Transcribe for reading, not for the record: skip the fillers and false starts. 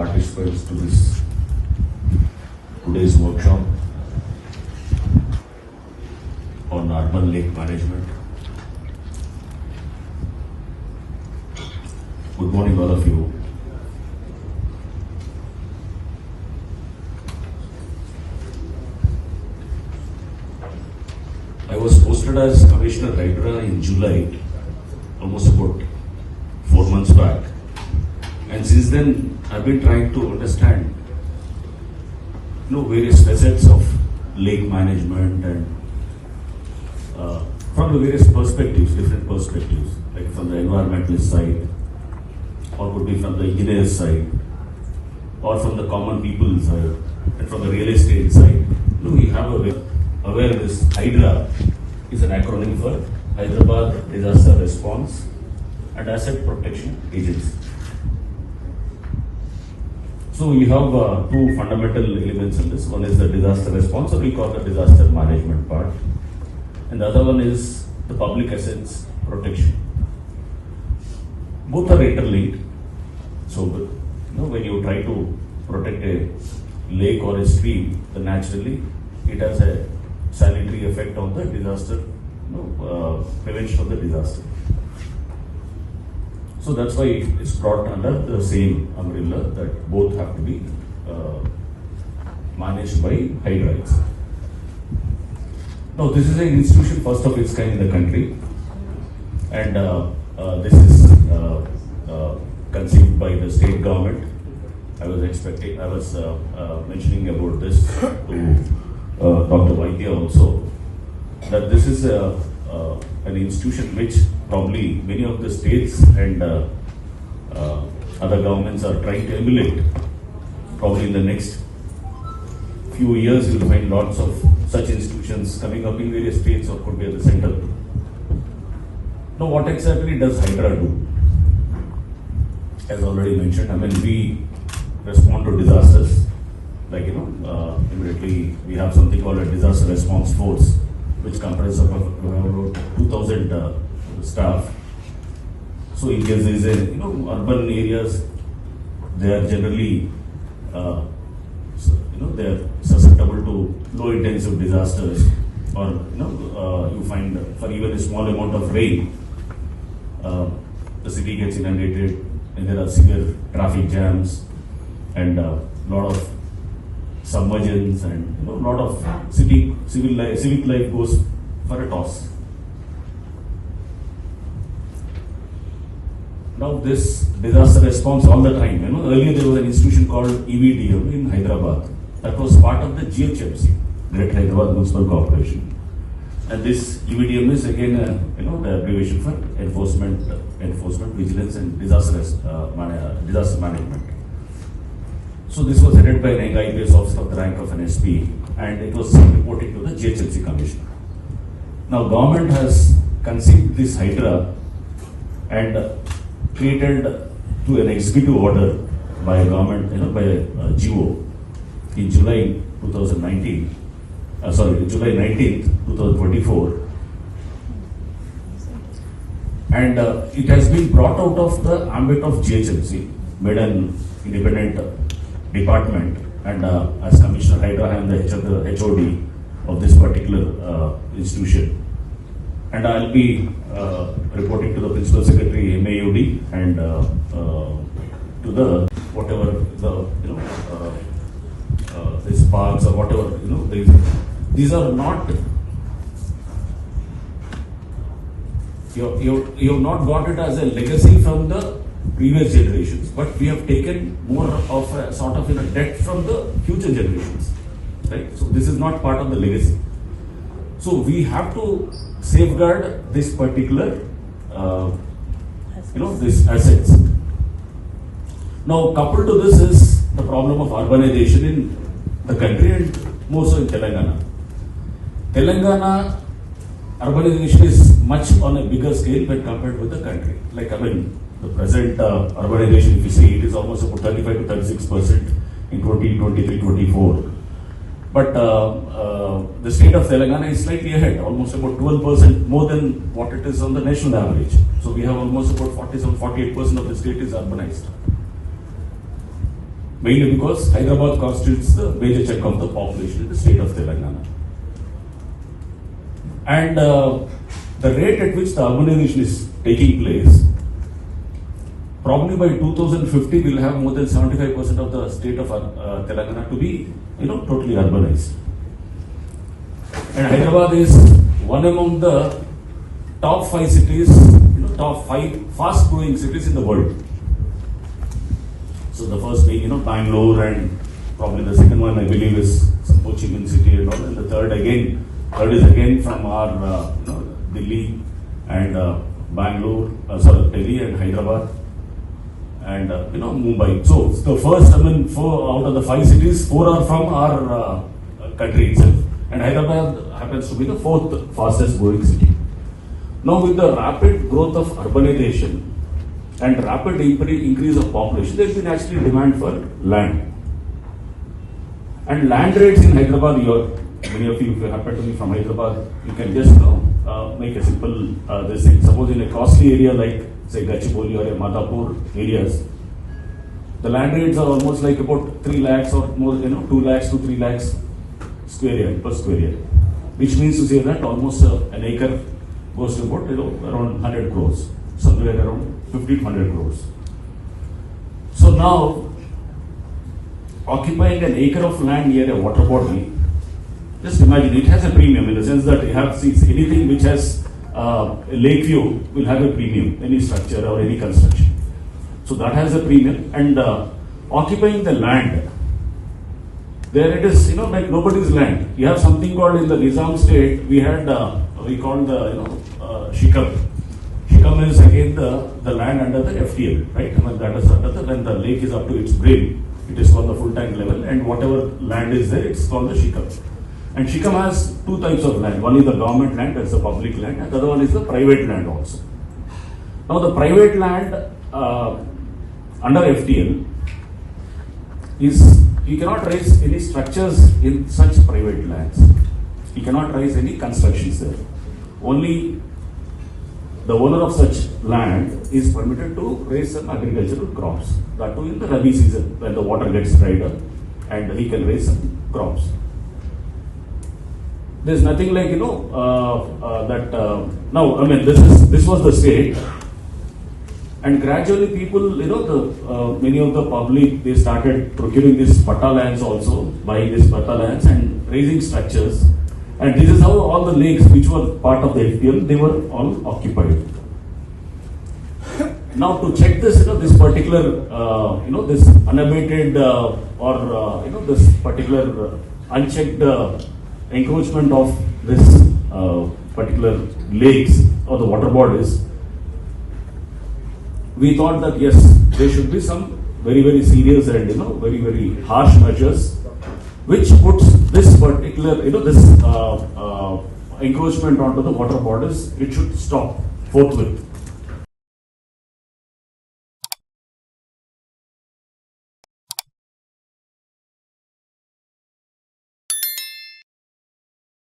participants to this today's workshop on urban lake management. Good morning, all of you. I was posted as Commissioner Hydra in July, almost about 4 months back. And since then, I've been trying to understand, various facets of lake management and from the various perspectives, different perspectives, like from the environmentalist side, or could be from the engineer side, or from the common people side, and from the real estate side. We have awareness. Hydra is an acronym for Hyderabad Disaster Response and Asset Protection Agency. So we have two fundamental elements in this. One is the disaster response, or we call the disaster management part, and the other one is the public assets protection. Both are interlinked. So when you try to protect a lake or a stream, then naturally it has a salutary effect on the disaster, prevention of the disaster. So that's why it's brought under the same umbrella that both have to be managed by Hydra. Now, this is an institution first of its kind in the country, and this is conceived by the state government. I was mentioning about this to Dr. Vaidya also, that this is an institution which probably many of the states and other governments are trying to emulate. Probably in the next few years, you will find lots of such institutions coming up in various states or could be at the center. Now, what exactly does Hydra do? As already mentioned, we respond to disasters. Like, immediately we have something called a disaster response force, which comprises of about 2,000 staff. So in case there is urban areas, they are generally, they are susceptible to low intensive disasters, or you find for even a small amount of rain, the city gets inundated, and there are severe traffic jams, and a lot of submergence, and a lot of civic life goes for a toss. Now this disaster response all the time, earlier there was an institution called EVDM in Hyderabad that was part of the 𝘀𝗲𝗍, Great Hyderabad Municipal Corporation. And this EVDM is again, the abbreviation for enforcement, vigilance, and disaster management. So this was headed by an IPS officer of the rank of an SP, and it was reporting to the 𝘀𝗲𝗍 Commission. Now government has conceived this Hydra and created to an executive order by a government, by a GO in July 2019. July 19th, 2024. And it has been brought out of the ambit of 𝘀𝗲𝗍, made an independent department, and as Commissioner Hydra, I am the HOD of this particular institution. And I'll be reporting to the Principal Secretary MAUD and to the whatever these parks or whatever, these are not, you have not got it as a legacy from the previous generations, but we have taken more of a sort of debt from the future generations, right? So this is not part of the legacy. So we have to safeguard this particular, these assets. Now, coupled to this is the problem of urbanization in the country, and more so in Telangana. Telangana urbanization is much on a bigger scale when compared with the country. Like, the present urbanization, if you see, it is almost about 35 to 36% in 2023-24. But the state of Telangana is slightly ahead, almost about 12% more than what it is on the national average. So we have almost about 47-48% of the state is urbanized. mainly because Hyderabad constitutes the major chunk of the population in the state of Telangana. And the rate at which the urbanization is taking place, probably by 2050 we'll have more than 75% of the state of Telangana to be, totally urbanized. And Hyderabad is one among the top 5 cities, top 5 fast-growing cities in the world. So the first being, Bangalore, and probably the second one I believe is 𝘆𝗲𝗃𝗍 city and all, and the third is again from our Delhi and Bangalore, Delhi and Hyderabad and Mumbai. So the first, 4 out of the 5 cities, 4 are from our country itself, and Hyderabad happens to be the 4th fastest growing city. Now with the rapid growth of urbanization and rapid increase of population, there has been actually demand for land. And land rates in Hyderabad, many of you, if you happen to be from Hyderabad, you can just make a simple this thing. Suppose in a costly area like say 𝘀𝗂𝗽𝗍 or Madhapur areas, the land rates are almost like about 3 lakhs or more, 2 lakhs to 3 lakhs per square year, which means to say that almost an acre goes to about around 100 crores, somewhere around 50 to 100 crores. So now, occupying an acre of land near a water body, just imagine, it has a premium in the sense that you have anything which has a lake view will have a premium, any structure or any construction. So that has a premium, and occupying the land, there it is, like nobody's land. You have something called in the Nizam state, we called the, 𝘆𝗲𝗍𝗿. 𝘆𝗲𝗍𝗿 is again the land under the FTL, right? That is under when the lake is up to its brim, it is called the full tank level, and whatever land is there, it's called the 𝘆𝗲𝗍𝗿. And 𝘆𝗲𝗍 has 2 types of land. One is the government land, that's the public land, and the other one is the private land also. Now the private land under FTL is, you cannot raise any structures in such private lands. You cannot raise any constructions there. Only the owner of such land is permitted to raise some agricultural crops. That too in the Rabi season, when the water gets dried up, and he can raise some crops. There's nothing like, now, this was the state, and gradually people, many of the public, they started procuring these patta lands also, buying these patta lands and raising structures. And this is how all the lakes which were part of the FTL, they were all occupied. Now to check this, this particular, this unabated this particular unchecked encroachment of this particular lakes or the water bodies, we thought that yes, there should be some very, very serious and very, very harsh measures which puts this particular, this encroachment onto the water bodies, it should stop forthwith.